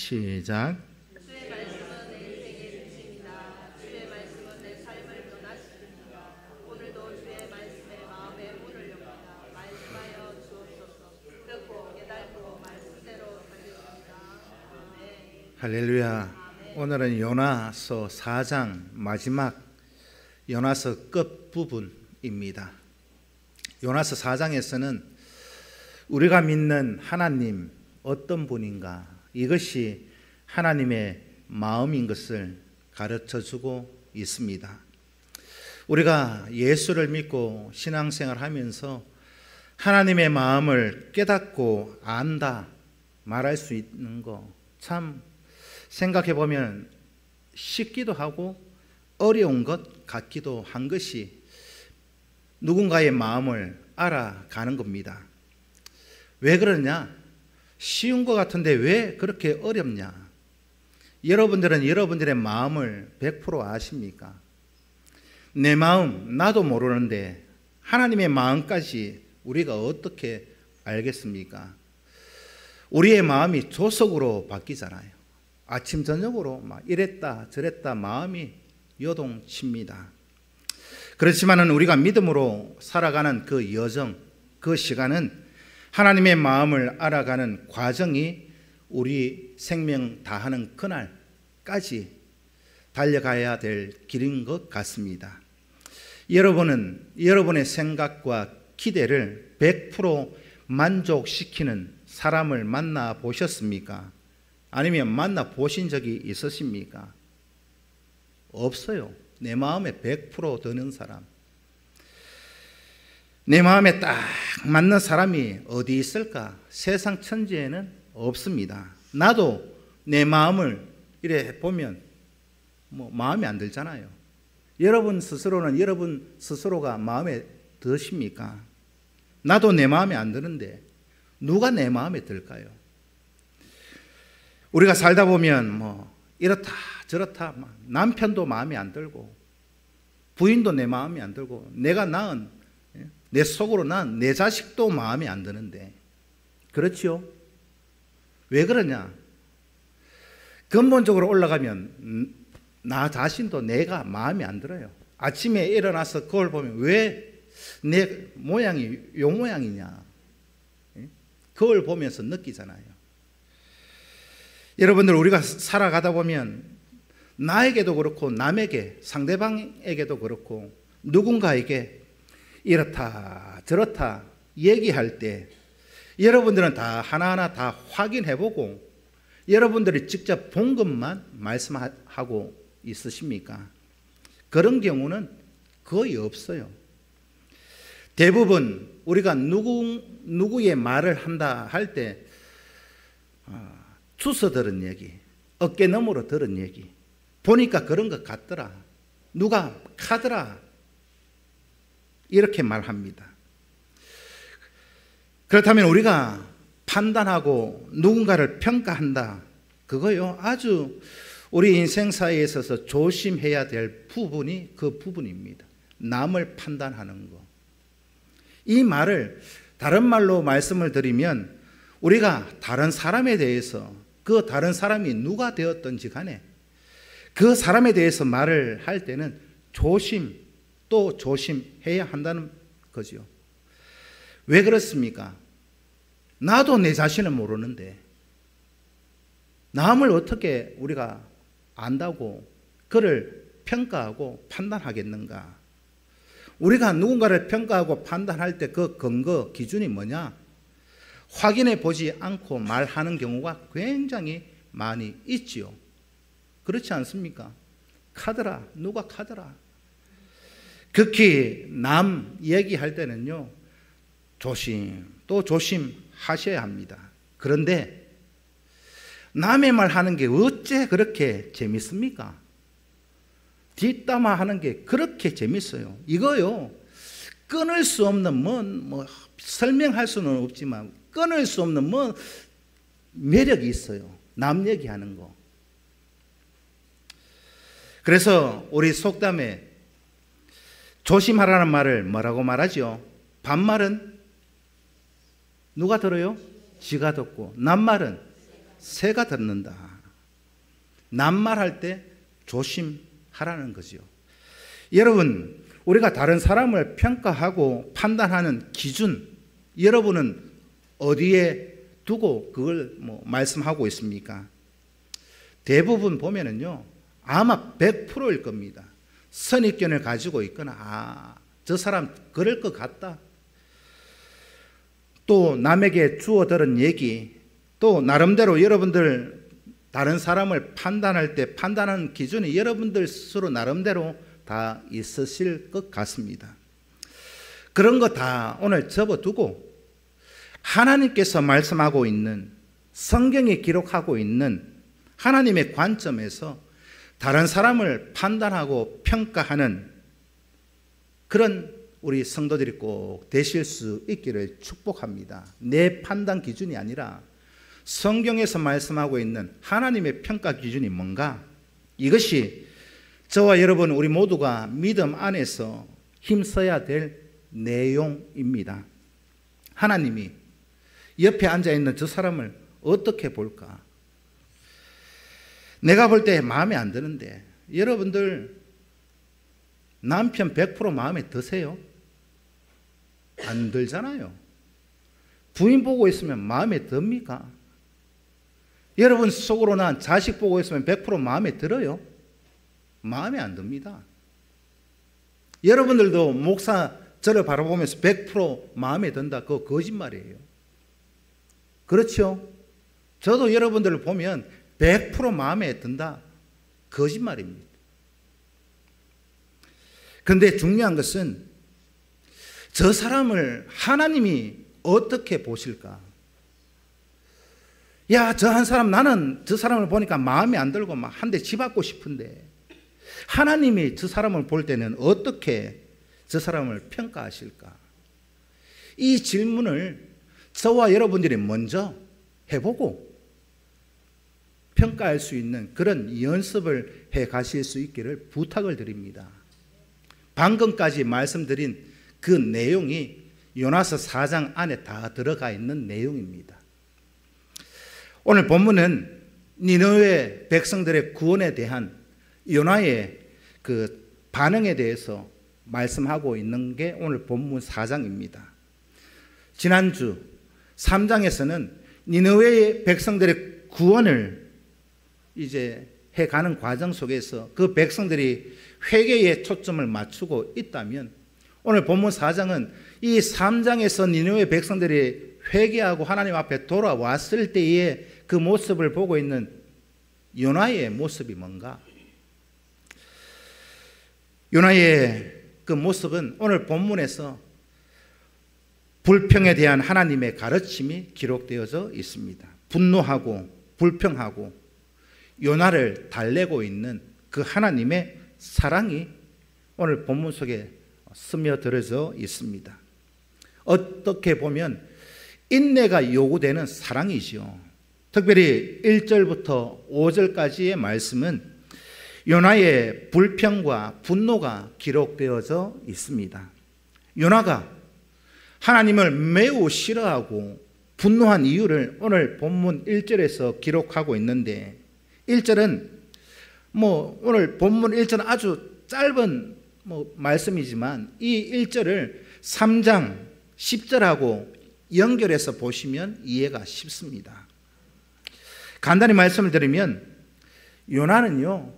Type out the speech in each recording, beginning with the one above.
시작. 주의 말씀은 내 인생의 빛입니다. 주의 말씀은 내 삶을 변화시킵니다. 오늘도 주의 말씀에 마음의 문을 엽니다. 말씀하여 주옵소서. 듣고 깨닫고 말씀대로 살겠습니다. 아멘. 할렐루야. 오늘은 요나서 4장 마지막 요나서 끝부분입니다. 요나서 4장에서는 우리가 믿는 하나님 어떤 분인가, 이것이 하나님의 마음인 것을 가르쳐주고 있습니다. 우리가 예수를 믿고 신앙생활 하면서 하나님의 마음을 깨닫고 안다 말할 수 있는 거 참 생각해 보면 쉽기도 하고 어려운 것 같기도 한 것이 누군가의 마음을 알아가는 겁니다. 왜 그러냐? 쉬운 것 같은데 왜 그렇게 어렵냐? 여러분들은 여러분들의 마음을 100% 아십니까? 내 마음 나도 모르는데 하나님의 마음까지 우리가 어떻게 알겠습니까? 우리의 마음이 조석으로 바뀌잖아요. 아침 저녁으로 막 이랬다 저랬다 마음이 요동칩니다. 그렇지만은 우리가 믿음으로 살아가는 그 여정, 그 시간은 하나님의 마음을 알아가는 과정이 우리 생명 다하는 그날까지 달려가야 될 길인 것 같습니다. 여러분은 여러분의 생각과 기대를 100% 만족시키는 사람을 만나 보셨습니까? 아니면 만나 보신 적이 있으십니까? 없어요. 내 마음에 100% 드는 사람. 내 마음에 딱 맞는 사람이 어디 있을까? 세상 천지에는 없습니다. 나도 내 마음을 이래 보면 마음에 안 들잖아요. 여러분 스스로는 여러분 스스로가 마음에 드십니까? 나도 내 마음에 안 드는데 누가 내 마음에 들까요? 우리가 살다 보면 이렇다 저렇다 남편도 마음에 안 들고 부인도 내 마음에 안 들고 내가 낳은 내 속으로 난 내 자식도 마음에 안 드는데 그렇지요? 왜 그러냐? 근본적으로 올라가면 나 자신도 내가 마음에 안 들어요. 아침에 일어나서 거울 보면 왜 내 모양이 요 모양이냐? 거울 보면서 느끼잖아요. 여러분들 우리가 살아가다 보면 나에게도 그렇고 남에게 상대방에게도 그렇고 누군가에게 이렇다 저렇다 얘기할 때 여러분들은 다 하나하나 다 확인해보고 여러분들이 직접 본 것만 말씀하고 있으십니까? 그런 경우는 거의 없어요. 대부분 우리가 누구의 말을 한다 할 때 주워 들은 얘기, 어깨 너머로 들은 얘기, 보니까 그런 것 같더라, 누가 카더라, 이렇게 말합니다. 그렇다면 우리가 판단하고 누군가를 평가한다, 그거요 아주 우리 인생사에 있어서 조심해야 될 부분이 그 부분입니다. 남을 판단하는 거. 이 말을 다른 말로 말씀을 드리면 우리가 다른 사람에 대해서 그 다른 사람이 누가 되었든지 간에 그 사람에 대해서 말을 할 때는 조심 또 조심해야 한다는 거죠. 왜 그렇습니까? 나도 내 자신을 모르는데 남을 어떻게 우리가 안다고 그를 평가하고 판단하겠는가? 우리가 누군가를 평가하고 판단할 때 그 근거 기준이 뭐냐? 확인해 보지 않고 말하는 경우가 굉장히 많이 있지요. 그렇지 않습니까? 카더라, 누가 카더라. 극히 남 얘기할 때는요 조심 또 조심하셔야 합니다. 그런데 남의 말 하는 게 어째 그렇게 재밌습니까? 뒷담화 하는 게 그렇게 재밌어요. 이거요 끊을 수 없는 설명할 수는 없지만 끊을 수 없는 매력이 있어요. 남 얘기하는 거. 그래서 우리 속담에 조심하라는 말을 뭐라고 말하죠? 반말은 누가 들어요? 지가 듣고, 낱말은 새가 듣는다. 낱말할 때 조심하라는 거죠. 여러분, 우리가 다른 사람을 평가하고 판단하는 기준, 여러분은 어디에 두고 그걸 말씀하고 있습니까? 대부분 보면은요, 아마 100%일 겁니다. 선입견을 가지고 있거나, 저 사람 그럴 것 같다. 또 남에게 주워 들은 얘기, 또 나름대로 여러분들 다른 사람을 판단할 때 판단하는 기준이 여러분들 스스로 나름대로 다 있으실 것 같습니다. 그런 거 다 오늘 접어두고 하나님께서 말씀하고 있는, 성경이 기록하고 있는 하나님의 관점에서 다른 사람을 판단하고 평가하는 그런 우리 성도들이 꼭 되실 수 있기를 축복합니다. 내 판단 기준이 아니라 성경에서 말씀하고 있는 하나님의 평가 기준이 뭔가, 이것이 저와 여러분 우리 모두가 믿음 안에서 힘써야 될 내용입니다. 하나님이 옆에 앉아있는 저 사람을 어떻게 볼까? 내가 볼 때 마음에 안 드는데, 여러분들 남편 100% 마음에 드세요? 안 들잖아요. 부인 보고 있으면 마음에 듭니까? 여러분 속으로 난 자식 보고 있으면 100% 마음에 들어요? 마음에 안 듭니다. 여러분들도 목사 저를 바라보면서 100% 마음에 든다, 그거 거짓말이에요. 그렇죠? 저도 여러분들을 보면 100% 마음에 든다, 거짓말입니다. 그런데 중요한 것은 저 사람을 하나님이 어떻게 보실까? 야, 저 한 사람, 나는 저 사람을 보니까 마음에 안 들고 막 한 대 집어받고 싶은데, 하나님이 저 사람을 볼 때는 어떻게 저 사람을 평가하실까? 이 질문을 저와 여러분들이 먼저 해보고 평가할 수 있는 그런 연습을 해 가실 수 있기를 부탁을 드립니다. 방금까지 말씀드린 그 내용이 요나서 4장 안에 다 들어가 있는 내용입니다. 오늘 본문은 니느웨 백성들의 구원에 대한 요나의 그 반응에 대해서 말씀하고 있는 게 오늘 본문 4장입니다. 지난주 3장에서는 니느웨의 백성들의 구원을 이제 해가는 과정 속에서 그 백성들이 회개에 초점을 맞추고 있다면, 오늘 본문 4장은 이 3장에서 니느웨 백성들이 회개하고 하나님 앞에 돌아왔을 때의 그 모습을 보고 있는 요나의 모습이 뭔가? 요나의 그 모습은 오늘 본문에서 불평에 대한 하나님의 가르침이 기록되어져 있습니다. 분노하고 불평하고 요나를 달래고 있는 그 하나님의 사랑이 오늘 본문 속에 스며들어져 있습니다. 어떻게 보면 인내가 요구되는 사랑이죠. 특별히 1절부터 5절까지의 말씀은 요나의 불평과 분노가 기록되어져 있습니다. 요나가 하나님을 매우 싫어하고 분노한 이유를 오늘 본문 1절에서 기록하고 있는데, 1절은 오늘 본문 1절은 아주 짧은 말씀이지만 이 1절을 3장 10절하고 연결해서 보시면 이해가 쉽습니다. 간단히 말씀을 드리면 요나는요,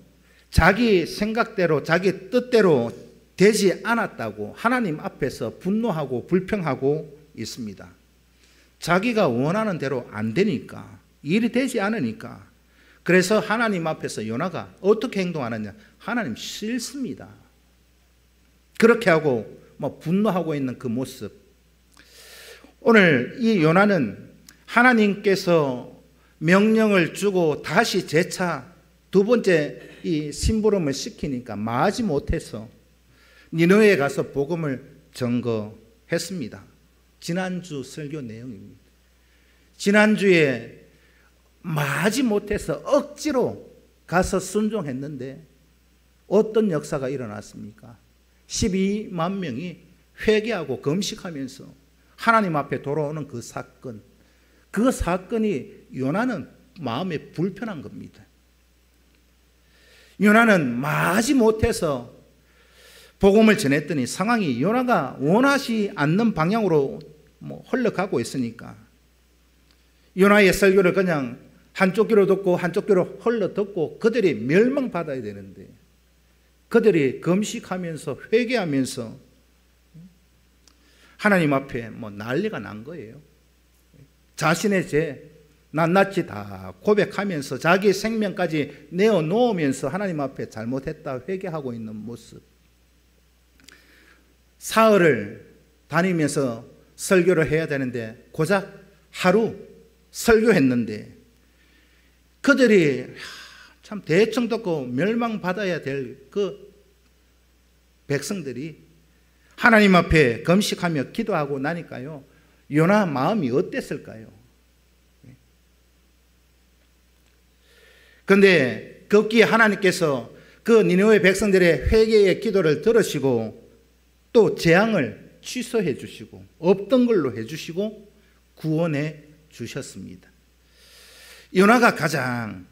자기 생각대로 자기 뜻대로 되지 않았다고 하나님 앞에서 분노하고 불평하고 있습니다. 자기가 원하는 대로 안 되니까, 일이 되지 않으니까. 그래서 하나님 앞에서 요나가 어떻게 행동하느냐? 하나님 싫습니다. 그렇게 하고 분노하고 있는 그 모습. 오늘 이 요나는 하나님께서 명령을 주고 다시 재차 두 번째 이 심부름을 시키니까 마지 못해서 니느웨에 가서 복음을 전거했습니다. 지난주 설교 내용입니다. 지난주에 마지 못해서 억지로 가서 순종했는데 어떤 역사가 일어났습니까? 12만 명이 회개하고 금식하면서 하나님 앞에 돌아오는 그 사건, 그 사건이 요나는 마음에 불편한 겁니다. 요나는 마지 못해서 복음을 전했더니 상황이 요나가 원하지 않는 방향으로 흘러가고 있으니까 요나의 설교를 그냥 한쪽 귀로 듣고 한쪽 귀로 흘러 듣고 그들이 멸망받아야 되는데 그들이 금식하면서 회개하면서 하나님 앞에 난리가 난 거예요. 자신의 죄 낱낱이 다 고백하면서 자기 생명까지 내어놓으면서 하나님 앞에 잘못했다 회개하고 있는 모습. 사흘을 다니면서 설교를 해야 되는데 고작 하루 설교했는데 그들이 참 대충 듣고 멸망받아야 될 그 백성들이 하나님 앞에 금식하며 기도하고 나니까요, 요나 마음이 어땠을까요? 그런데 급기에 하나님께서 그 니느웨 백성들의 회개의 기도를 들으시고 또 재앙을 취소해 주시고 없던 걸로 해 주시고 구원해 주셨습니다. 요나가 가장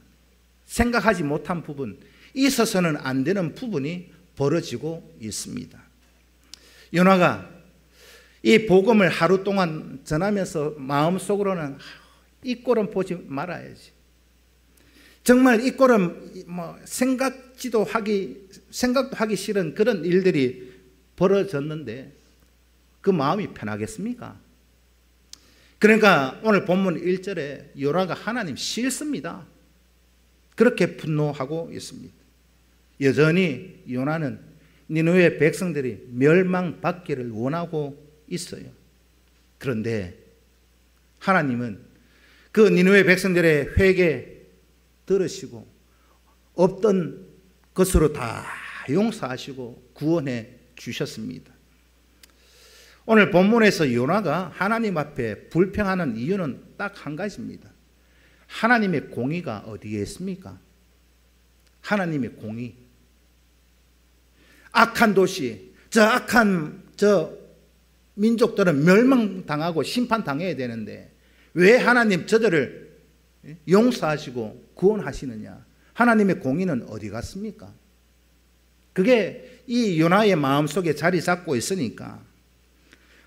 생각하지 못한 부분, 있어서는 안 되는 부분이 벌어지고 있습니다. 요나가 이 복음을 하루 동안 전하면서 마음속으로는 이 꼴은 보지 말아야지. 정말 이 꼴은 생각도 하기 싫은 그런 일들이 벌어졌는데 그 마음이 편하겠습니까? 그러니까 오늘 본문 1절에 요나가 하나님 싫습니다. 그렇게 분노하고 있습니다. 여전히 요나는 니느웨 백성들이 멸망받기를 원하고 있어요. 그런데 하나님은 그 니느웨 백성들의 회개 들으시고 없던 것으로 다 용서하시고 구원해 주셨습니다. 오늘 본문에서 요나가 하나님 앞에 불평하는 이유는 딱 한 가지입니다. 하나님의 공의가 어디에 있습니까? 하나님의 공의. 악한 도시, 악한 민족들은 멸망당하고 심판당해야 되는데 왜 하나님 저들을 용서하시고 구원하시느냐? 하나님의 공의는 어디 갔습니까? 그게 이 요나의 마음속에 자리 잡고 있으니까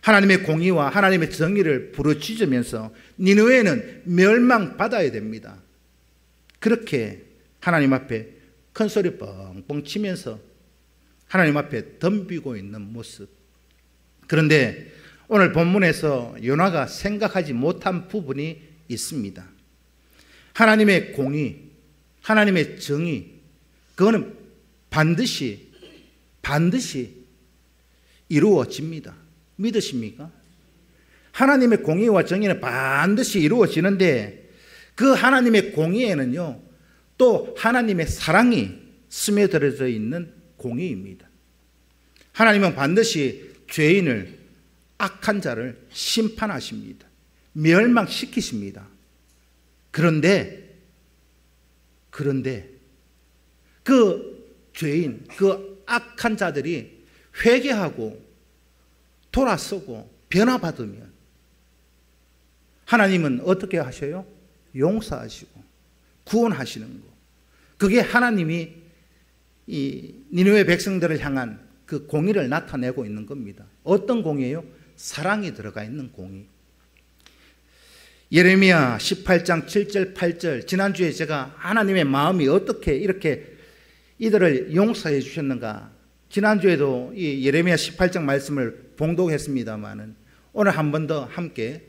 하나님의 공의와 하나님의 정의를 부르짖으면서 니느웨는 멸망받아야 됩니다. 그렇게 하나님 앞에 큰 소리 뻥뻥 치면서 하나님 앞에 덤비고 있는 모습. 그런데 오늘 본문에서 요나가 생각하지 못한 부분이 있습니다. 하나님의 공의, 하나님의 정의, 그거는 반드시 이루어집니다. 믿으십니까? 하나님의 공의와 정의는 반드시 이루어지는데 그 하나님의 공의에는요, 또 하나님의 사랑이 스며들어져 있는 공의입니다. 하나님은 반드시 죄인을, 악한 자를 심판하십니다. 멸망시키십니다. 그런데 그 죄인, 그 악한 자들이 회개하고 돌아서고 변화받으면 하나님은 어떻게 하셔요? 용서하시고 구원하시는 거. 그게 하나님이 이 니느웨 백성들을 향한 그 공의를 나타내고 있는 겁니다. 어떤 공의예요? 사랑이 들어가 있는 공의. 예레미야 18장 7절 8절, 지난주에 제가 하나님의 마음이 어떻게 이렇게 이들을 용서해 주셨는가, 지난주에도 이 예레미야 18장 말씀을 봉독했습니다마는 오늘 한 번 더 함께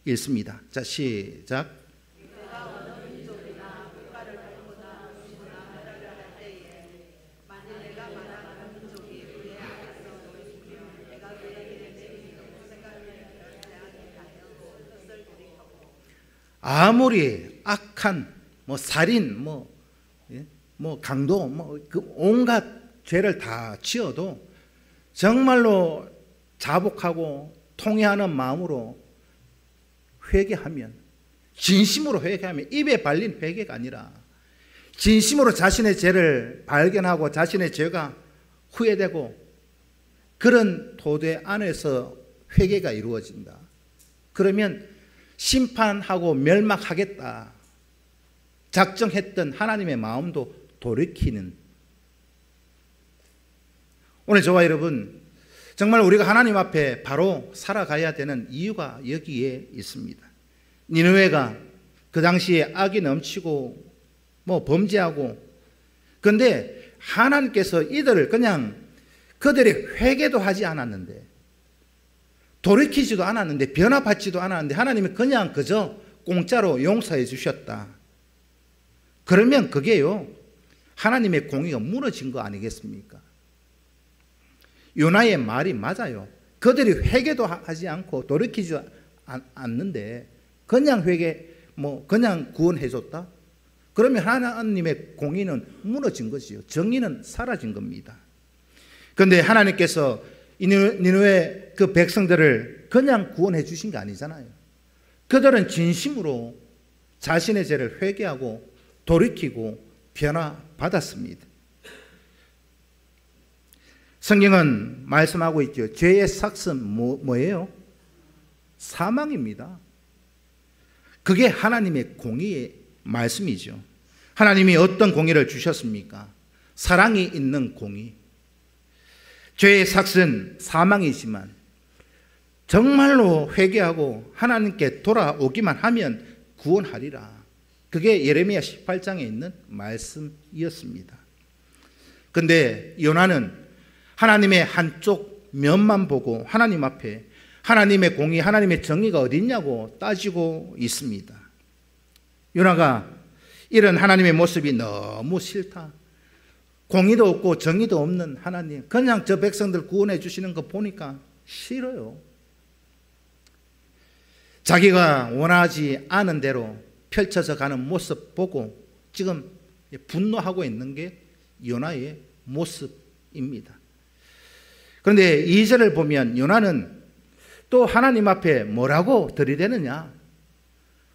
읽습니다. 자, 시작. 아무리 악한 살인, 강도, 그 온갖 죄를 다 지어도 정말로 자복하고 통회하는 마음으로 회개하면, 진심으로 회개하면, 입에 발린 회개가 아니라 진심으로 자신의 죄를 발견하고 자신의 죄가 후회되고 그런 토대 안에서 회개가 이루어진다. 그러면 심판하고 멸망하겠다 작정했던 하나님의 마음도 돌이키는, 오늘 저와 여러분 정말 우리가 하나님 앞에 바로 살아가야 되는 이유가 여기에 있습니다. 니느웨가 그 당시에 악이 넘치고 범죄하고, 그런데 하나님께서 이들을 그냥 그들이 회개도 하지 않았는데, 돌이키지도 않았는데, 변화받지도 않았는데 하나님이 그냥 그저 공짜로 용서해 주셨다. 그러면 그게요, 하나님의 공의가 무너진 거 아니겠습니까? 요나의 말이 맞아요. 그들이 회개도 하지 않고 돌이키지 않는데 그냥 그냥 구원해 줬다? 그러면 하나님의 공의는 무너진 거지요. 정의는 사라진 겁니다. 그런데 하나님께서 니느웨 그 백성들을 그냥 구원해 주신 게 아니잖아요. 그들은 진심으로 자신의 죄를 회개하고 돌이키고 변화받았습니다. 성경은 말씀하고 있죠. 죄의 삭은 뭐예요? 사망입니다. 그게 하나님의 공의의 말씀이죠. 하나님이 어떤 공의를 주셨습니까? 사랑이 있는 공의. 죄의 삭은 사망이지만 정말로 회개하고 하나님께 돌아오기만 하면 구원하리라. 그게 예레미야 18장에 있는 말씀이었습니다. 그런데 요나는 하나님의 한쪽 면만 보고 하나님 앞에 하나님의 공의, 하나님의 정의가 어디 있냐고 따지고 있습니다. 요나가 이런 하나님의 모습이 너무 싫다. 공의도 없고 정의도 없는 하나님, 그냥 저 백성들 구원해 주시는 거 보니까 싫어요. 자기가 원하지 않은 대로 펼쳐져 가는 모습 보고 지금 분노하고 있는 게 요나의 모습입니다. 그런데 2절을 보면 요나는 또 하나님 앞에 뭐라고 들이대느냐?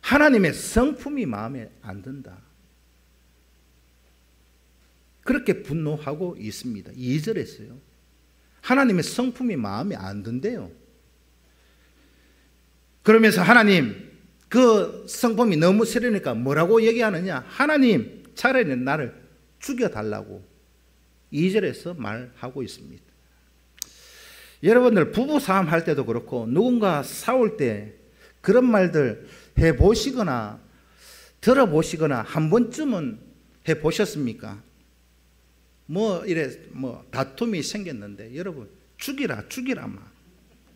하나님의 성품이 마음에 안 든다. 그렇게 분노하고 있습니다. 2절에서요. 하나님의 성품이 마음에 안 든대요. 그러면서 하나님 그 성품이 너무 싫으니까 뭐라고 얘기하느냐? 하나님 차라리 나를 죽여달라고 2절에서 말하고 있습니다. 여러분들 부부싸움 할 때도 그렇고 누군가 싸울 때 그런 말들 해보시거나 들어보시거나 한 번쯤은 해보셨습니까? 다툼이 생겼는데 여러분 죽이라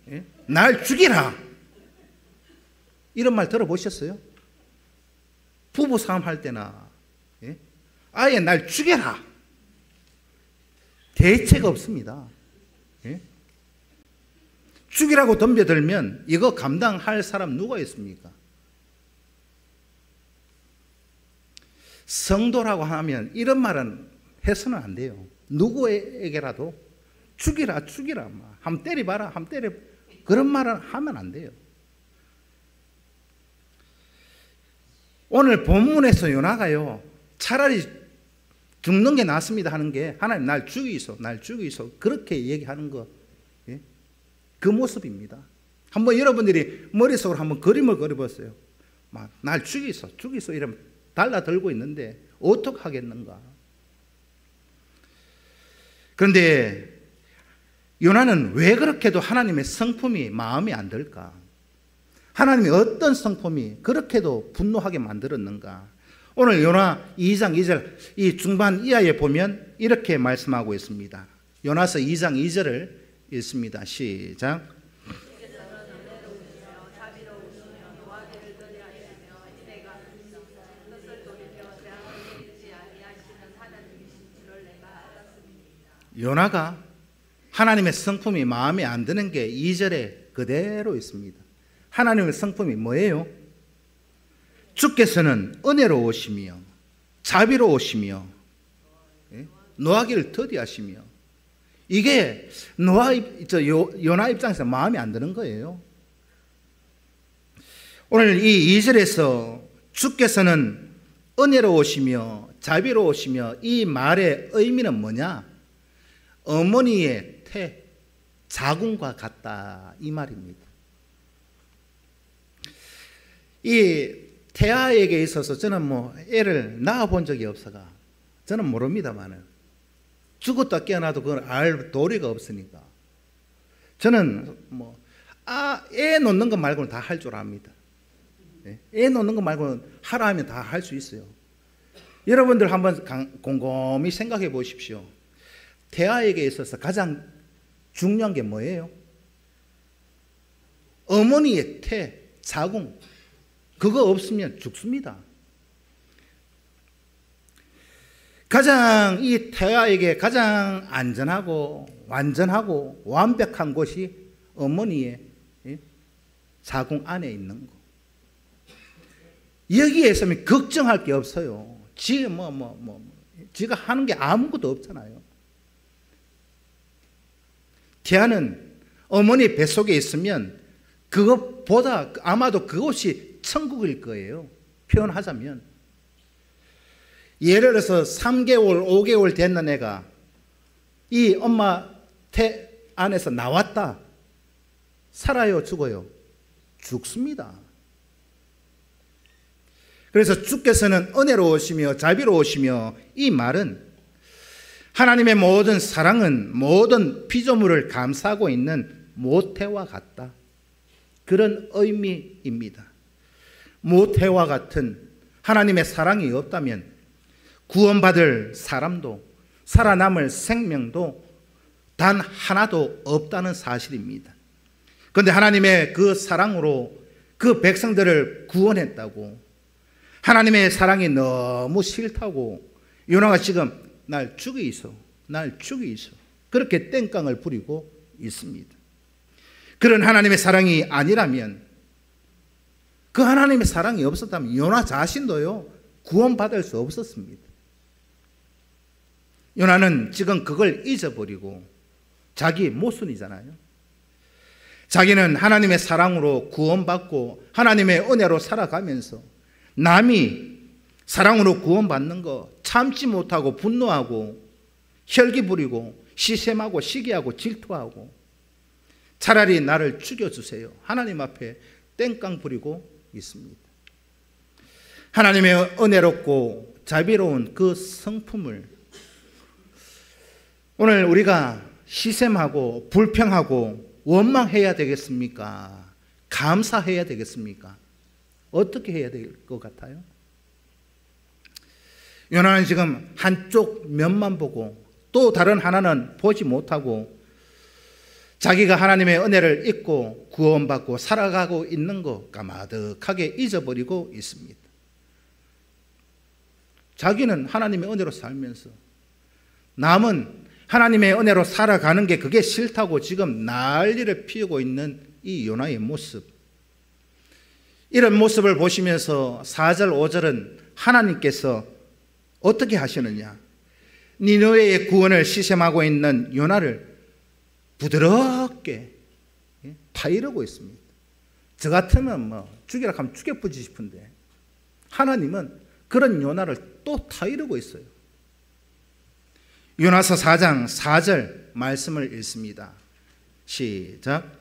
예? 날 죽이라 이런 말 들어보셨어요? 부부싸움 할 때나 예? 아예 날 죽여라 대책 없습니다. 예? 죽이라고 덤벼들면 이거 감당할 사람 누가 있습니까? 성도라고 하면 이런 말은 해서는 안 돼요. 누구에게라도 죽이라 한번 때려봐라 한번 때려, 그런 말은 하면 안 돼요. 오늘 본문에서 요나가요 차라리 죽는 게 낫습니다 하는 게 하나님 날 죽이소 그렇게 얘기하는 거, 예? 그 모습입니다. 한번 여러분들이 머릿속으로 한번 그림을 그려보세요. 막 날 죽이소 이러면 달라들고 있는데 어떻게 하겠는가. 그런데 요나는 왜 그렇게도 하나님의 성품이 마음에 안 들까? 하나님이 어떤 성품이 그렇게도 분노하게 만들었는가? 오늘 요나 2장 2절 이 중반 이하에 보면 이렇게 말씀하고 있습니다. 요나서 2장 2절을 읽습니다. 시작. 요나가 하나님의 성품이 마음에 안 드는 게 2절에 그대로 있습니다. 하나님의 성품이 뭐예요? 주께서는 은혜로우시며 자비로우시며 노하기를 더디하시며, 이게 요나 입장에서 마음에 안 드는 거예요. 오늘 이 2절에서 주께서는 은혜로우시며 자비로우시며 이 말의 의미는 뭐냐? 어머니의 태, 자궁과 같다 이 말입니다. 이 태아에게 있어서 저는 뭐 애를 낳아본 적이 없어가 저는 모릅니다만은 죽었다 깨어나도 그걸 알 도리가 없으니까 저는 뭐 애 놓는 것 말고는 다 할 줄 압니다. 애 놓는 것 말고는 하라 하면 다 할 수 있어요. 여러분들 한번 곰곰이 생각해 보십시오. 태아에게 있어서 가장 중요한 게 뭐예요? 어머니의 태, 자궁, 그거 없으면 죽습니다. 가장 이 태아에게 가장 안전하고 완전하고 완벽한 곳이 어머니의 자궁 안에 있는 거. 여기에 있으면 걱정할 게 없어요. 지가 하는 게 아무것도 없잖아요. 태아는 어머니 뱃속에 있으면 그것보다 아마도 그곳이 천국일 거예요. 표현하자면. 예를 들어서 3개월, 5개월 됐는 애가 이 엄마 태 안에서 나왔다. 살아요, 죽어요? 죽습니다. 그래서 주께서는 은혜로우시며 자비로우시며 이 말은 하나님의 모든 사랑은 모든 피조물을 감싸고 있는 모태와 같다. 그런 의미입니다. 모태와 같은 하나님의 사랑이 없다면 구원받을 사람도 살아남을 생명도 단 하나도 없다는 사실입니다. 그런데 하나님의 그 사랑으로 그 백성들을 구원했다고 하나님의 사랑이 너무 싫다고 요나가 지금 날 죽이소 그렇게 땡깡을 부리고 있습니다. 그런 하나님의 사랑이 아니라면 그 하나님의 사랑이 없었다면 요나 자신도요 구원받을 수 없었습니다. 요나는 지금 그걸 잊어버리고 자기 모순이잖아요. 자기는 하나님의 사랑으로 구원받고 하나님의 은혜로 살아가면서 남이 사랑으로 구원받는 거 참지 못하고 분노하고 혈기 부리고 시샘하고 시기하고 질투하고 차라리 나를 죽여주세요. 하나님 앞에 땡깡 부리고 있습니다. 하나님의 은혜롭고 자비로운 그 성품을 오늘 우리가 시샘하고 불평하고 원망해야 되겠습니까? 감사해야 되겠습니까? 어떻게 해야 될 것 같아요? 요나는 지금 한쪽 면만 보고 또 다른 하나는 보지 못하고 자기가 하나님의 은혜를 잊고 구원받고 살아가고 있는 것 까마득하게 잊어버리고 있습니다. 자기는 하나님의 은혜로 살면서 남은 하나님의 은혜로 살아가는 게 그게 싫다고 지금 난리를 피우고 있는 이 요나의 모습, 이런 모습을 보시면서 4절 5절은 하나님께서 어떻게 하시느냐, 니느웨의 구원을 시샘하고 있는 요나를 부드럽게 타이르고 있습니다. 저 같으면 뭐 죽이라 하면 죽여부지 싶은데 하나님은 그런 요나를 또 타이르고 있어요. 요나서 4장 4절 말씀을 읽습니다. 시작.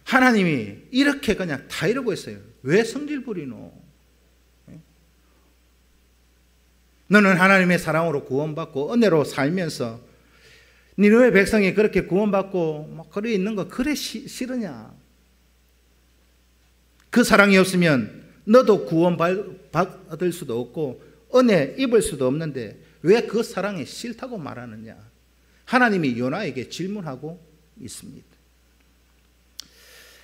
하나님이 이렇게 그냥 다 이러고 있어요. 왜 성질 부리노? 너는 하나님의 사랑으로 구원받고 은혜로 살면서 니느웨 백성이 그렇게 구원받고 막 그래 있는 거 그래 싫으냐? 그 사랑이 없으면 너도 구원받을 수도 없고 은혜 입을 수도 없는데 왜 그 사랑이 싫다고 말하느냐? 하나님이 요나에게 질문하고 있습니다.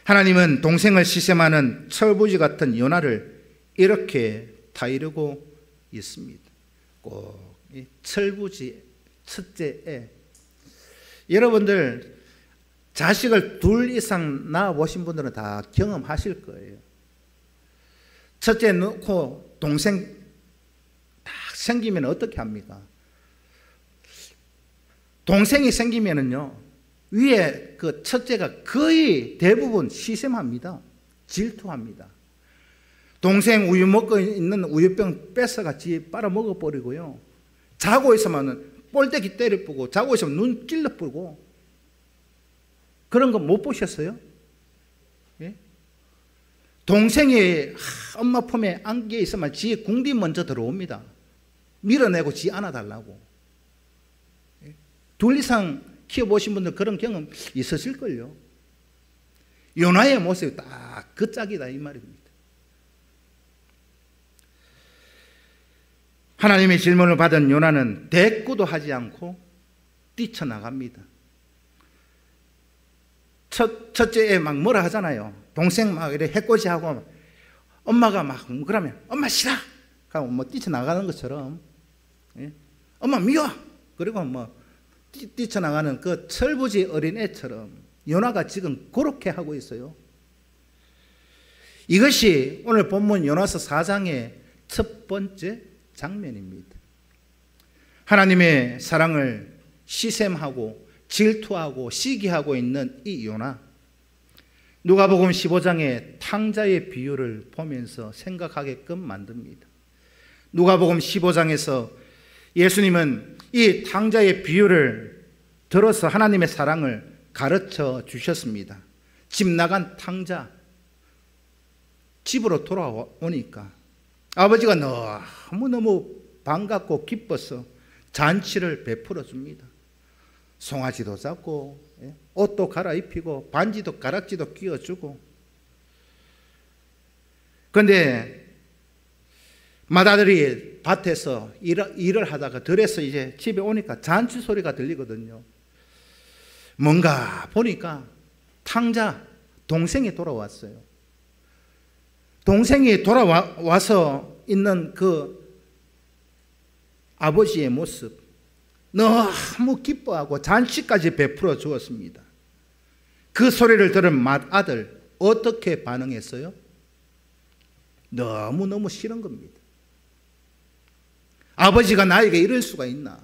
하나님은 동생을 시샘하는 철부지 같은 요나를 이렇게 타이르고 있습니다. 꼭 이 철부지 첫째에 여러분들 자식을 둘 이상 낳아보신 분들은 다 경험하실 거예요. 첫째 놓고 동생 딱 생기면 어떻게 합니까? 동생이 생기면은요, 위에 그 첫째가 거의 대부분 시샘합니다. 질투합니다. 동생 우유 먹고 있는 우유병 뺏어같이 빨아먹어버리고요. 자고 있으면 볼때기 때려보고 자고 있으면 눈 찔러보고 그런 거 못 보셨어요? 예? 동생이 엄마 품에 안겨 있으면 지 궁디 먼저 들어옵니다. 밀어내고 지 안아달라고. 예? 둘 이상 키워보신 분들 그런 경험 있으실걸요. 요나의 모습이 딱 그 짝이다 이 말입니다. 하나님의 질문을 받은 요나는 대꾸도 하지 않고 뛰쳐나갑니다. 첫째 애 막 뭐라 하잖아요. 동생 막 이래 해코지하고 엄마가 막 그러면 엄마 싫어! 하고 뭐 뛰쳐나가는 것처럼, 예? 엄마 미워! 그리고 뭐 뛰쳐나가는 그 철부지 어린애처럼 요나가 지금 그렇게 하고 있어요. 이것이 오늘 본문 요나서 4장의 첫 번째 장면입니다. 하나님의 사랑을 시샘하고 질투하고 시기하고 있는 이 요나, 누가복음 15장의 탕자의 비유를 보면서 생각하게끔 만듭니다. 누가복음 15장에서 예수님은 이 탕자의 비유를 들어서 하나님의 사랑을 가르쳐 주셨습니다. 집 나간 탕자, 집으로 돌아오니까 아버지가 너무너무 반갑고 기뻐서 잔치를 베풀어 줍니다. 송아지도 잡고 옷도 갈아입히고 반지도 가락지도 끼워주고. 그런데 맏아들이 밭에서 일을 하다가 들에서 이제 집에 오니까 잔치 소리가 들리거든요. 뭔가 보니까 탕자 동생이 돌아왔어요. 동생이 돌아와서 있는 그 아버지의 모습, 너무 기뻐하고 잔치까지 베풀어 주었습니다. 그 소리를 들은 맏아들 어떻게 반응했어요? 너무너무 싫은 겁니다. 아버지가 나에게 이럴 수가 있나?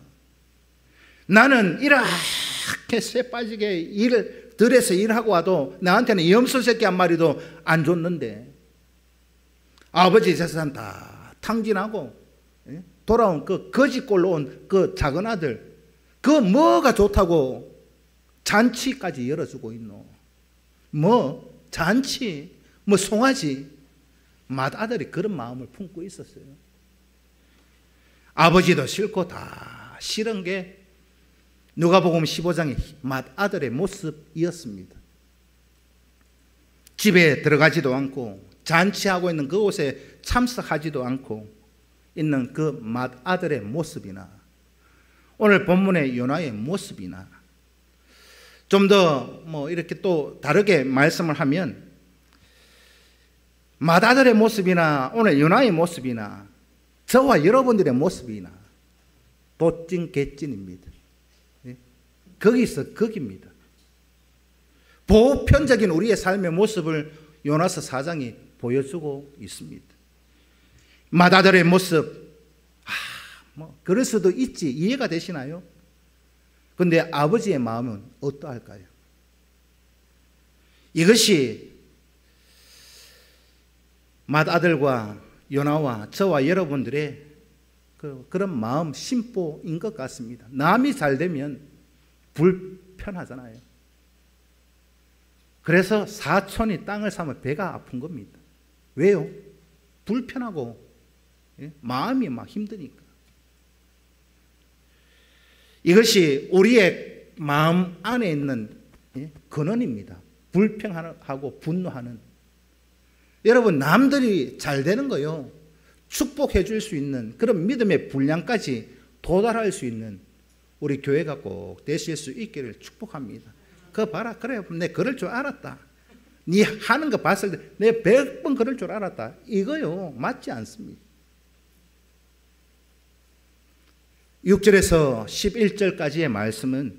나는 이렇게 쇠 빠지게 들에서 일하고 와도 나한테는 염소 새끼 한 마리도 안 줬는데 아버지 재산 다 탕진하고 돌아온 그 거지꼴로 온 그 작은 아들, 그 뭐가 좋다고 잔치까지 열어주고 있노? 뭐 잔치, 뭐 송아지. 맏아들이 그런 마음을 품고 있었어요. 아버지도 싫고 다 싫은 게 누가복음 15장의 맏아들의 모습이었습니다. 집에 들어가지도 않고 잔치하고 있는 그곳에 참석하지도 않고 있는 그 맏아들의 모습이나 오늘 본문의 요나의 모습이나 좀 더 뭐 이렇게 또 다르게 말씀을 하면 맏아들의 모습이나 오늘 요나의 모습이나 저와 여러분들의 모습이나 도찐 개찐입니다. 거기서 거기입니다. 보편적인 우리의 삶의 모습을 요나서 4장이 보여주고 있습니다. 맏아들의 모습, 뭐 그럴 수도 있지, 이해가 되시나요? 그런데 아버지의 마음은 어떠할까요? 이것이 맏아들과 요나와 저와 여러분들의 그런 마음 심보인 것 같습니다. 남이 잘 되면 불편하잖아요. 그래서 사촌이 땅을 사면 배가 아픈 겁니다. 왜요? 불편하고 마음이 막 힘드니까. 이것이 우리의 마음 안에 있는 근원입니다. 불평하고 분노하는. 여러분, 남들이 잘 되는 거요, 축복해 줄 수 있는 그런 믿음의 분량까지 도달할 수 있는 우리 교회가 꼭 되실 수 있기를 축복합니다. 그거 봐라, 그래, 내 그럴 줄 알았다. 네 하는 거 봤을 때 내 100번 그럴 줄 알았다. 이거요, 맞지 않습니다. 6절에서 11절까지의 말씀은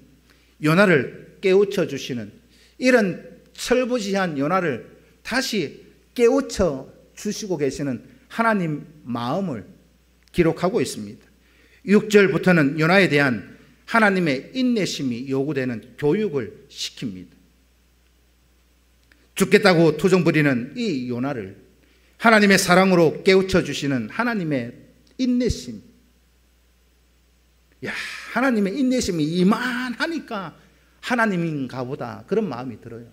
요나를 깨우쳐 주시는, 이런 철부지한 요나를 다시 깨우쳐 주시고 계시는 하나님 마음을 기록하고 있습니다. 6절부터는 요나에 대한 하나님의 인내심이 요구되는 교육을 시킵니다. 죽겠다고 투정 부리는 이 요나를 하나님의 사랑으로 깨우쳐 주시는 하나님의 인내심. 야, 하나님의 인내심이 이만하니까 하나님인가 보다 그런 마음이 들어요.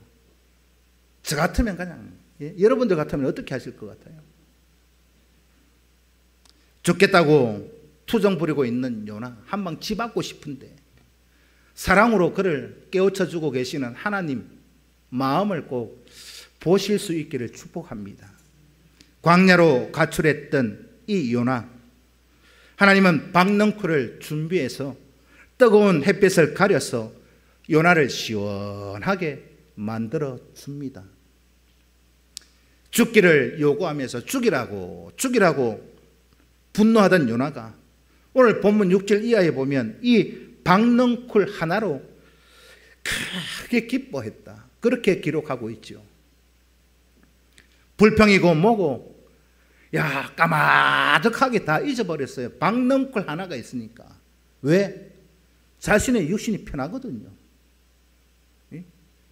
저 같으면 그냥, 여러분들 같으면 어떻게 하실 것 같아요? 죽겠다고 투정 부리고 있는 요나 한 방 집안고 싶은데 사랑으로 그를 깨우쳐주고 계시는 하나님 마음을 꼭 보실 수 있기를 축복합니다. 광야로 가출했던 이 요나, 하나님은 박넝쿨을 준비해서 뜨거운 햇빛을 가려서 요나를 시원하게 만들어 줍니다. 죽기를 요구하면서 죽이라고 분노하던 요나가 오늘 본문 6절 이하에 보면 이 박넝쿨 하나로 크게 기뻐했다, 그렇게 기록하고 있죠. 불평이고 뭐고 까마득하게 다 잊어버렸어요. 박넝쿨 하나가 있으니까. 왜? 자신의 육신이 편하거든요.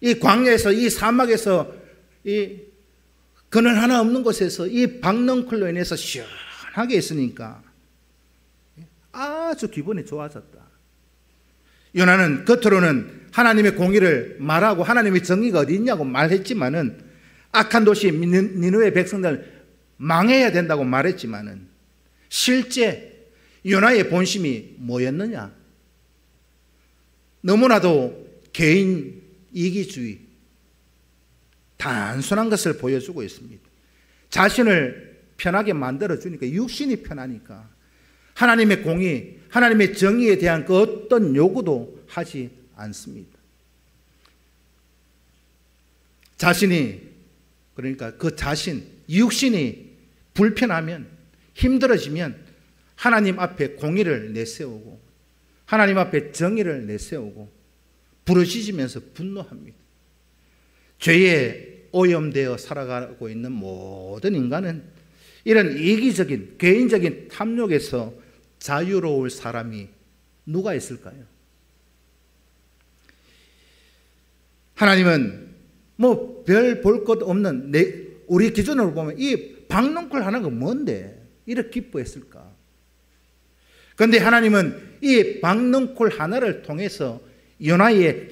이 광야에서, 이 사막에서, 이 그늘 하나 없는 곳에서 이 박넝쿨로 인해서 시원하게 있으니까 아주 기분이 좋아졌다. 요나는 겉으로는 하나님의 공의를 말하고 하나님의 정의가 어디 있냐고 말했지만은, 악한 도시 니느웨 백성들 망해야 된다고 말했지만은, 실제 요나의 본심이 뭐였느냐? 너무나도 개인 이기주의, 단순한 것을 보여주고 있습니다. 자신을 편하게 만들어주니까, 육신이 편하니까 하나님의 공의, 하나님의 정의에 대한 그 어떤 요구도 하지 않습니다. 자신이, 그러니까 그 자신, 육신이 불편하면, 힘들어지면 하나님 앞에 공의를 내세우고 하나님 앞에 정의를 내세우고 부르짖으면서 분노합니다. 죄에 오염되어 살아가고 있는 모든 인간은 이런 이기적인 개인적인 탐욕에서 자유로울 사람이 누가 있을까요? 하나님은 뭐 별 볼 것 없는, 우리 기준으로 보면 이 박넝쿨 하나가 뭔데 이렇게 기뻐했을까? 그런데 하나님은 이 박넝쿨 하나를 통해서 요나의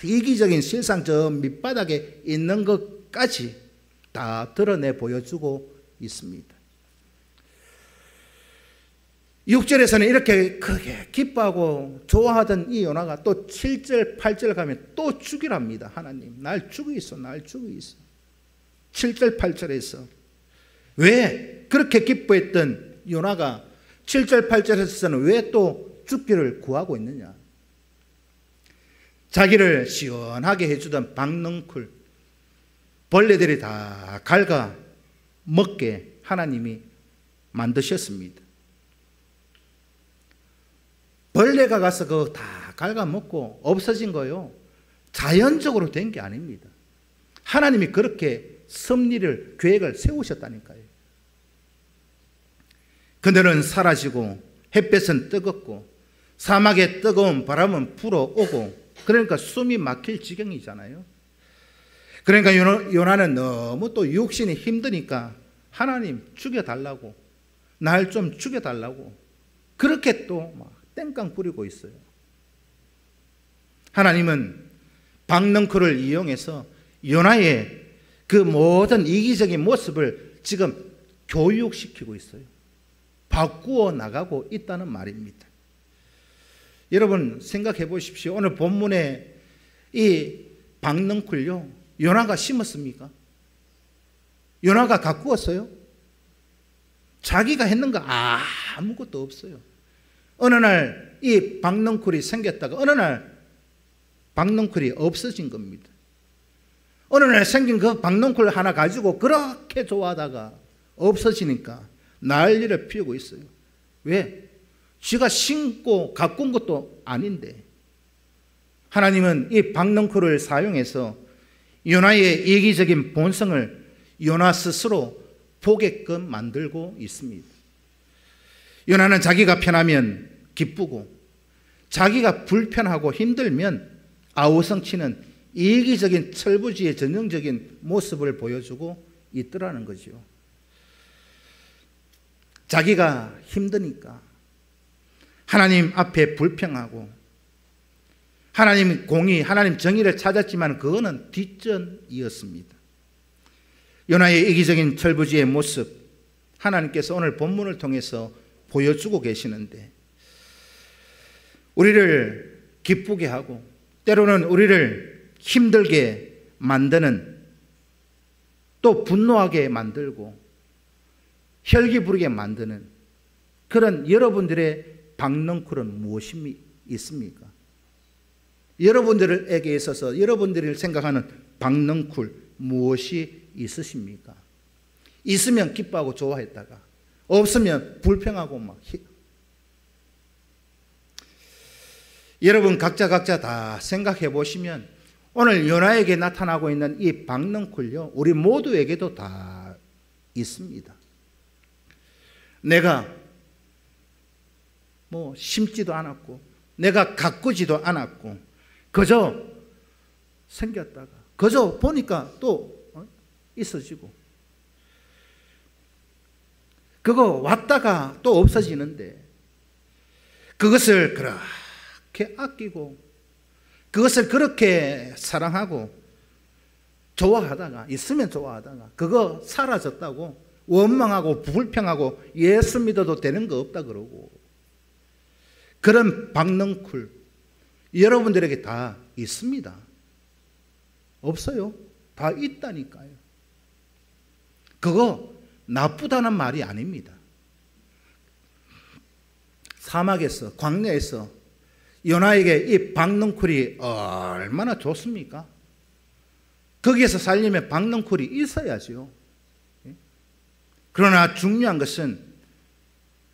이기적인 실상, 저 밑바닥에 있는 것까지 다 드러내 보여주고 있습니다. 6절에서는 이렇게 크게 기뻐하고 좋아하던 이 요나가 또 7절, 8절 가면 또 죽이랍니다. 하나님, 날 죽이소, 날 죽이소. 7절, 8절에서 왜 그렇게 기뻐했던 요나가 7절, 8절에서는 왜 또 죽기를 구하고 있느냐? 자기를 시원하게 해주던 박넝쿨, 벌레들이 다 갉아 먹게 하나님이 만드셨습니다. 벌레가 가서 그거 다 갉아먹고 없어진 거요, 자연적으로 된 게 아닙니다. 하나님이 그렇게 섭리를, 계획을 세우셨다니까요. 그늘은 사라지고 햇볕은 뜨겁고 사막의 뜨거운 바람은 불어오고, 그러니까 숨이 막힐 지경이잖아요. 그러니까 요나는 너무 또 육신이 힘드니까 하나님 죽여달라고, 날 좀 죽여달라고 그렇게 또 막 땡깡 부리고 있어요. 하나님은 박넝쿨을 이용해서 요나의 그 모든 이기적인 모습을 지금 교육시키고 있어요. 바꾸어 나가고 있다는 말입니다. 여러분 생각해 보십시오. 오늘 본문에 이 박넝쿨요, 요나가 심었습니까? 요나가 가꾸었어요? 자기가 했는 거 아무것도 없어요. 어느 날 이 박넝쿨이 생겼다가 어느 날 박넝쿨이 없어진 겁니다. 어느 날 생긴 그 박넝쿨 하나 가지고 그렇게 좋아하다가 없어지니까 난리를 피우고 있어요. 왜? 지가 심고 가꾼 것도 아닌데. 하나님은 이 박넝쿨을 사용해서 요나의 이기적인 본성을 요나 스스로 보게끔 만들고 있습니다. 요나는 자기가 편하면 기쁘고, 자기가 불편하고 힘들면 아우성치는 이기적인 철부지의 전형적인 모습을 보여주고 있더라는 거죠. 자기가 힘드니까 하나님 앞에 불평하고, 하나님 공의, 하나님 정의를 찾았지만 그거는 뒷전이었습니다. 요나의 이기적인 철부지의 모습, 하나님께서 오늘 본문을 통해서 보여주고 계시는데, 우리를 기쁘게 하고 때로는 우리를 힘들게 만드는, 또 분노하게 만들고 혈기 부르게 만드는 그런 여러분들의 박넝쿨은 무엇이 있습니까? 여러분들에게 있어서 여러분들이 생각하는 박넝쿨 무엇이 있으십니까? 있으면 기뻐하고 좋아했다가 없으면 불평하고 막. 여러분 각자 다 생각해 보시면 오늘 요나에게 나타나고 있는 이 박넝쿨요, 우리 모두에게도 다 있습니다. 내가 뭐 심지도 않았고 내가 가꾸지도 않았고 그저 생겼다가 그저 보니까 또 있어지고, 그거 왔다가 또 없어지는데 그것을 그렇게 아끼고 그것을 그렇게 사랑하고 좋아하다가, 있으면 좋아하다가 그거 사라졌다고 원망하고 불평하고 예수 믿어도 되는 거 없다 그러고, 그런 박넝쿨 여러분들에게 다 있습니다. 없어요? 다 있다니까요. 그거 나쁘다는 말이 아닙니다. 사막에서, 광야에서 요나에게 이 박넝쿨이 얼마나 좋습니까? 거기에서 살려면 박넝쿨이 있어야죠. 그러나 중요한 것은,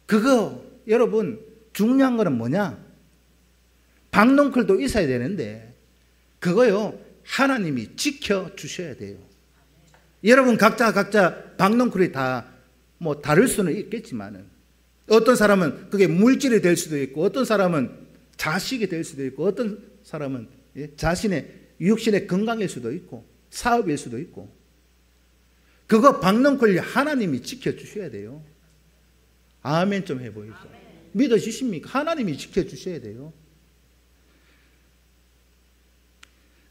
그거 여러분 중요한 거는 뭐냐? 박넝쿨도 있어야 되는데 그거요 하나님이 지켜주셔야 돼요. 여러분 각자 박넝쿨이 다 뭐 다를 수는 있겠지만은, 어떤 사람은 그게 물질이 될 수도 있고, 어떤 사람은 자식이 될 수도 있고, 어떤 사람은 자신의 육신의 건강일 수도 있고 사업일 수도 있고, 그거 박넝쿨 하나님이 지켜주셔야 돼요. 아멘 좀 해보이죠. 믿어지십니까? 하나님이 지켜주셔야 돼요.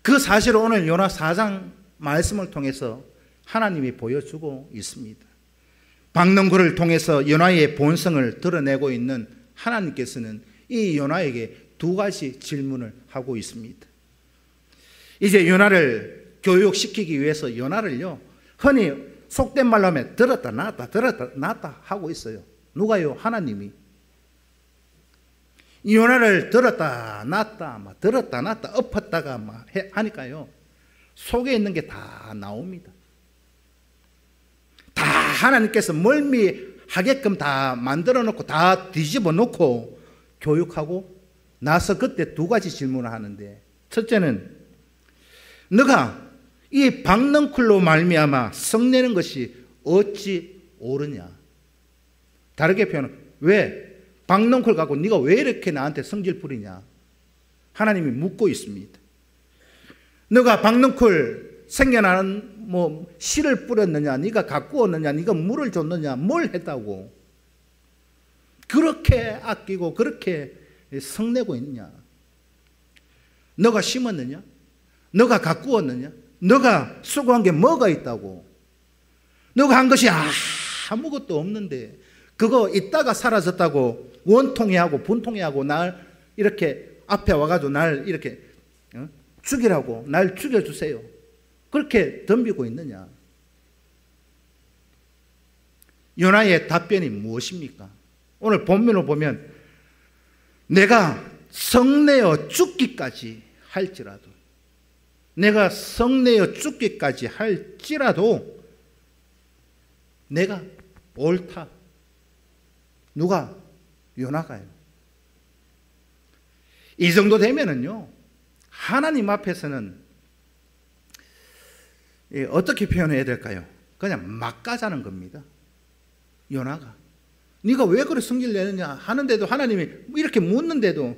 그 사실을 오늘 요나 4장 말씀을 통해서 하나님이 보여주고 있습니다. 박넝쿨을 통해서 요나의 본성을 드러내고 있는 하나님께서는 이 요나에게 두 가지 질문을 하고 있습니다. 이제 요나를 교육시키기 위해서 요나를요, 흔히 속된 말로 하면 들었다 놨다 하고 있어요. 누가요? 하나님이. 요나를 들었다 놨다 들었다 놨다 엎었다가 하니까요, 속에 있는 게 다 나옵니다. 다 하나님께서 멀미하게끔 다 만들어 놓고 다 뒤집어 놓고 교육하고 나서 그때 두 가지 질문을 하는데, 첫째는 너가 이 박넝쿨로 말미암아 성내는 것이 어찌 옳으냐. 다르게 표현하면, 왜 박넝쿨 갖고 네가 왜 이렇게 나한테 성질 부리냐. 하나님이 묻고 있습니다. 너가 박넝쿨 생겨나는 뭐 씨를 뿌렸느냐, 네가 가꾸었느냐, 네가 물을 줬느냐, 뭘 했다고 그렇게 아끼고 그렇게 성내고 있느냐. 너가 심었느냐, 너가 가꾸었느냐, 너가 수고한 게 뭐가 있다고. 너가 한 것이 아무것도 없는데 그거 있다가 사라졌다고 원통해하고 분통해하고 날 이렇게 앞에 와가지고 날 이렇게 죽이라고, 날 죽여주세요, 그렇게 덤비고 있느냐. 요나의 답변이 무엇입니까? 오늘 본문을 보면 내가 성내어 죽기까지 할지라도, 내가 성내어 죽기까지 할지라도 내가 옳다. 누가? 요나가요. 이 정도 되면은요, 하나님 앞에서는 어떻게 표현해야 될까요? 그냥 막 가자는 겁니다. 요나가 네가 왜 그래 성질 내느냐 하는데도, 하나님이 이렇게 묻는데도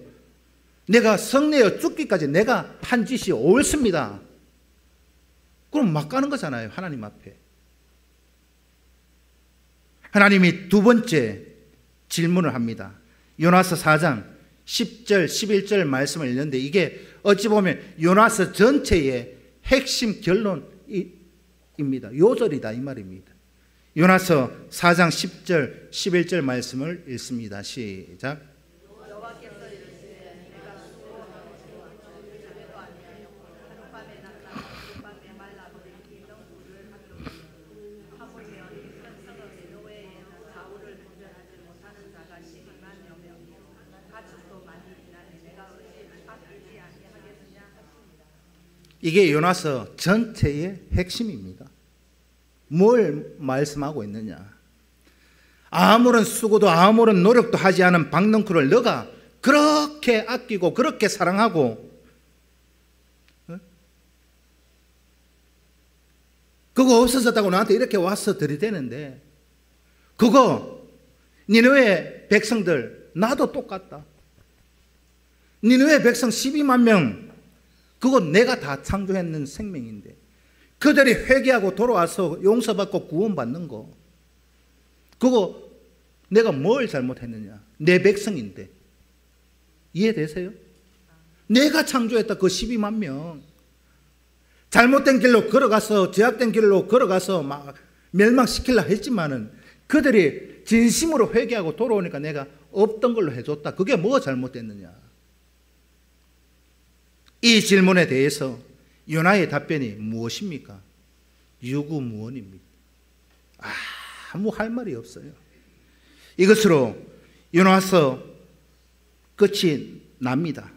내가 성내어 죽기까지 내가 한 짓이 옳습니다. 그럼 막 가는 거잖아요, 하나님 앞에. 하나님이 두 번째 질문을 합니다. 요나서 4장 10절 11절 말씀을 읽는데 이게 어찌 보면 요나서 전체의 핵심 결론입니다. 요절이다 이 말입니다. 요나서 4장 10절 11절 말씀을 읽습니다. 시작. 여호와께서 이르시되 내가 수고하고 자매도 아니하였고 하룻밤에 나타나 하룻밤에 말라버린 이 농부를 하도록 하물며 이 편성의 노예에는 사울을 도전하지 못하는 자가 12만여 명이요 가축도 많이 있나니 내가 어찌 아끼지 아니하겠느냐 하십니다. 이게 요나서 전체의 핵심입니다. 뭘 말씀하고 있느냐? 아무런 수고도 아무런 노력도 하지 않은 박넝쿨을 너가 그렇게 아끼고 그렇게 사랑하고 그거 없어졌다고 나한테 이렇게 와서 들이대는데 그거 니느웨 백성들 나도 똑같다. 니느웨 백성 12만 명 그거 내가 다 창조했는 생명인데 그들이 회개하고 돌아와서 용서받고 구원받는 거 그거 내가 뭘 잘못했느냐? 내 백성인데 이해되세요? 내가 창조했다 그 12만 명 잘못된 길로 걸어가서 죄악된 길로 걸어가서 막 멸망시키려 했지만은 그들이 진심으로 회개하고 돌아오니까 내가 없던 걸로 해줬다. 그게 뭐가 잘못됐느냐? 이 질문에 대해서 요나의 답변이 무엇입니까? 유구무원입니다. 아무 할 말이 없어요. 이것으로 요나서 끝이 납니다.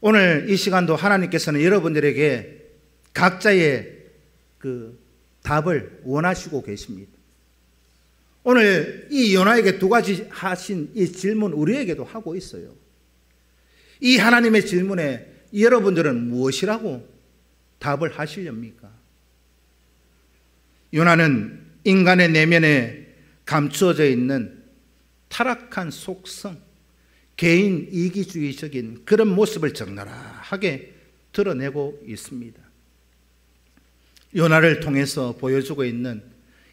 오늘 이 시간도 하나님께서는 여러분들에게 각자의 그 답을 원하시고 계십니다. 오늘 이 요나에게 두 가지 하신 이 질문 우리에게도 하고 있어요. 이 하나님의 질문에 여러분들은 무엇이라고 답을 하시렵니까? 요나는 인간의 내면에 감추어져 있는 타락한 속성, 개인 이기주의적인 그런 모습을 적나라하게 드러내고 있습니다. 요나를 통해서 보여주고 있는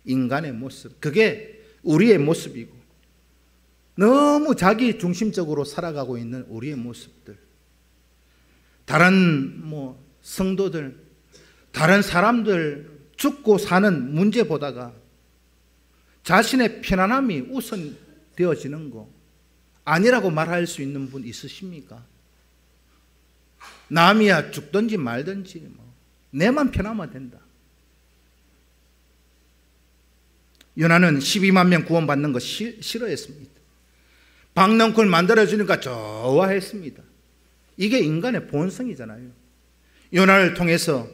인간의 모습, 그게 우리의 모습이고 너무 자기 중심적으로 살아가고 있는 우리의 모습들, 다른 성도들, 다른 사람들 죽고 사는 문제 보다가 자신의 편안함이 우선 되어지는 거 아니라고 말할 수 있는 분 있으십니까? 남이야 죽든지 말든지 내만 편하면 된다. 요나는 12만 명 구원받는 거 싫어했습니다. 박넝쿨 만들어주니까 좋아했습니다. 이게 인간의 본성이잖아요. 요나를 통해서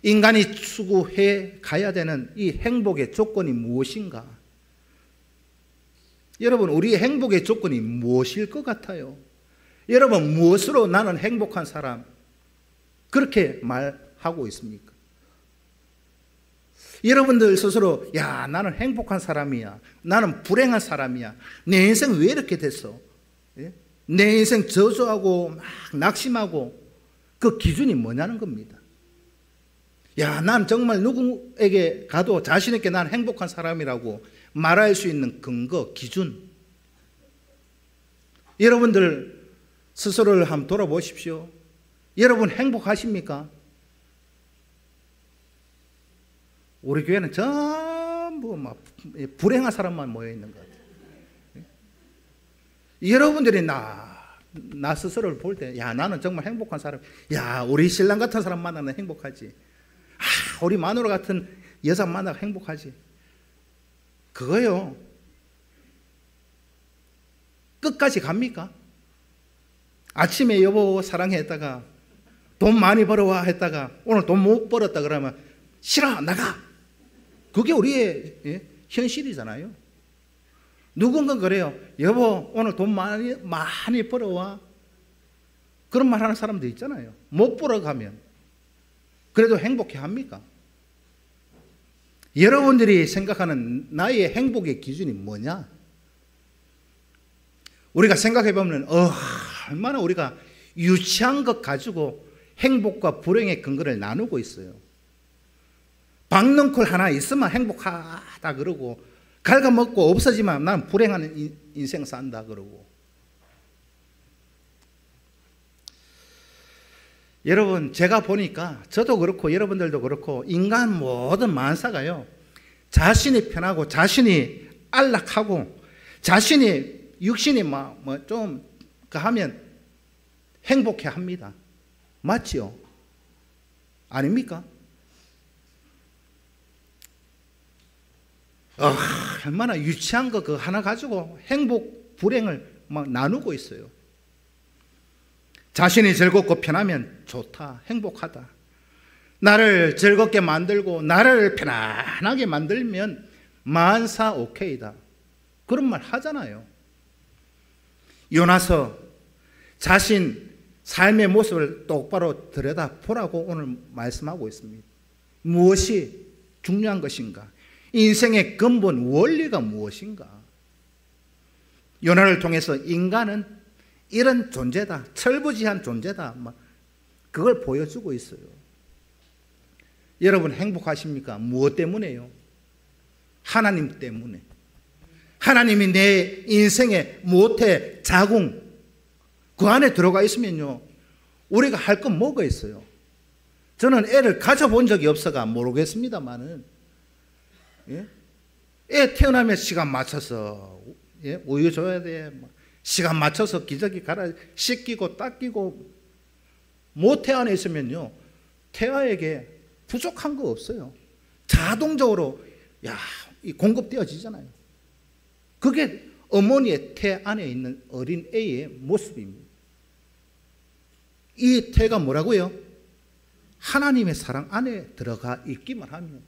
인간이 추구해 가야 되는 이 행복의 조건이 무엇인가? 여러분, 우리의 행복의 조건이 무엇일 것 같아요? 여러분, 무엇으로 나는 행복한 사람? 그렇게 말하고 있습니까? 여러분들 스스로 야 나는 행복한 사람이야, 나는 불행한 사람이야, 내 인생 왜 이렇게 됐어? 내 인생 저주하고 막 낙심하고 그 기준이 뭐냐는 겁니다. 야, 난 정말 누구에게 가도 자신 있게 난 행복한 사람이라고 말할 수 있는 근거, 기준. 여러분들 스스로를 한번 돌아보십시오. 여러분 행복하십니까? 우리 교회는 전부 막 불행한 사람만 모여 있는 것 같아요. 여러분들이 나 스스로를 볼 때, 야, 나는 정말 행복한 사람. 야, 우리 신랑 같은 사람 만나면 행복하지. 아, 우리 마누라 같은 여자 만나면 행복하지. 그거요. 끝까지 갑니까? 아침에 여보 사랑해 했다가 돈 많이 벌어와 했다가 오늘 돈 못 벌었다 그러면 싫어, 나가. 그게 우리의 현실이잖아요. 누군가 그래요. 여보 오늘 돈 많이 벌어와. 그런 말 하는 사람도 있잖아요. 못 벌어가면 그래도 행복해 합니까? 여러분들이 생각하는 나의 행복의 기준이 뭐냐? 우리가 생각해 보면 얼마나 우리가 유치한 것 가지고 행복과 불행의 근거를 나누고 있어요. 박넝쿨 하나 있으면 행복하다 그러고 갉아먹고 없어지면 나는 불행한 인생 산다 그러고 여러분, 제가 보니까 저도 그렇고 여러분들도 그렇고 인간 모든 만사가요, 자신이 편하고 자신이 안락하고 자신이 육신이 좀 하면 행복해 합니다. 맞지요? 아닙니까? 얼마나 유치한 거 그거 하나 가지고 행복 불행을 막 나누고 있어요. 자신이 즐겁고 편하면 좋다, 행복하다. 나를 즐겁게 만들고 나를 편안하게 만들면 만사 오케이다, 그런 말 하잖아요. 요나서 자신 삶의 모습을 똑바로 들여다보라고 오늘 말씀하고 있습니다. 무엇이 중요한 것인가? 인생의 근본 원리가 무엇인가? 요나를 통해서 인간은 이런 존재다, 철부지한 존재다, 그걸 보여주고 있어요. 여러분 행복하십니까? 무엇 때문에요? 하나님 때문에. 하나님이 내 인생의 모태 자궁 그 안에 들어가 있으면요, 우리가 할 건 뭐가 있어요? 저는 애를 가져본 적이 없어가 모르겠습니다만은, 애 태어나면 시간 맞춰서 우유 줘야 돼, 시간 맞춰서 기저귀 갈아 씻기고 닦이고, 모태 안에 있으면요 태아에게 부족한 거 없어요. 자동적으로 공급되어지잖아요. 그게 어머니의 태 안에 있는 어린 애의 모습입니다. 이 태가 뭐라고요? 하나님의 사랑 안에 들어가 있기만 하면,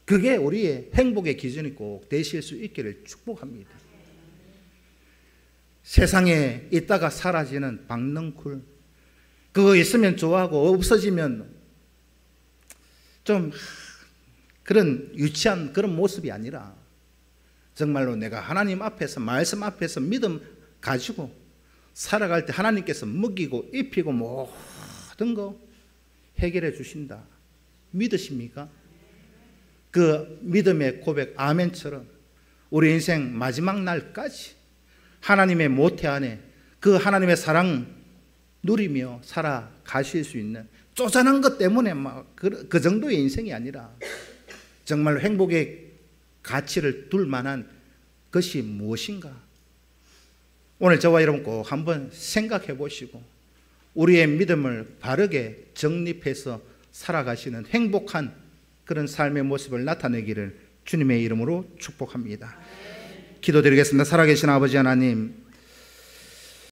그게 우리의 행복의 기준이 꼭 되실 수 있기를 축복합니다. 세상에 있다가 사라지는 박넝쿨, 그거 있으면 좋아하고 없어지면 좀 그런 유치한 그런 모습이 아니라, 정말로 내가 하나님 앞에서, 말씀 앞에서 믿음 가지고 살아갈 때 하나님께서 먹이고 입히고 모든 거 해결해 주신다. 믿으십니까? 그 믿음의 고백 아멘처럼 우리 인생 마지막 날까지 하나님의 모태 안에 그 하나님의 사랑 누리며 살아가실 수 있는, 쪼잔한 것 때문에 그 정도의 인생이 아니라 정말 행복의 가치를 둘 만한 것이 무엇인가? 오늘 저와 여러분 꼭 한번 생각해 보시고 우리의 믿음을 바르게 정립해서 살아가시는 행복한 그런 삶의 모습을 나타내기를 주님의 이름으로 축복합니다. 기도드리겠습니다. 살아계신 아버지 하나님,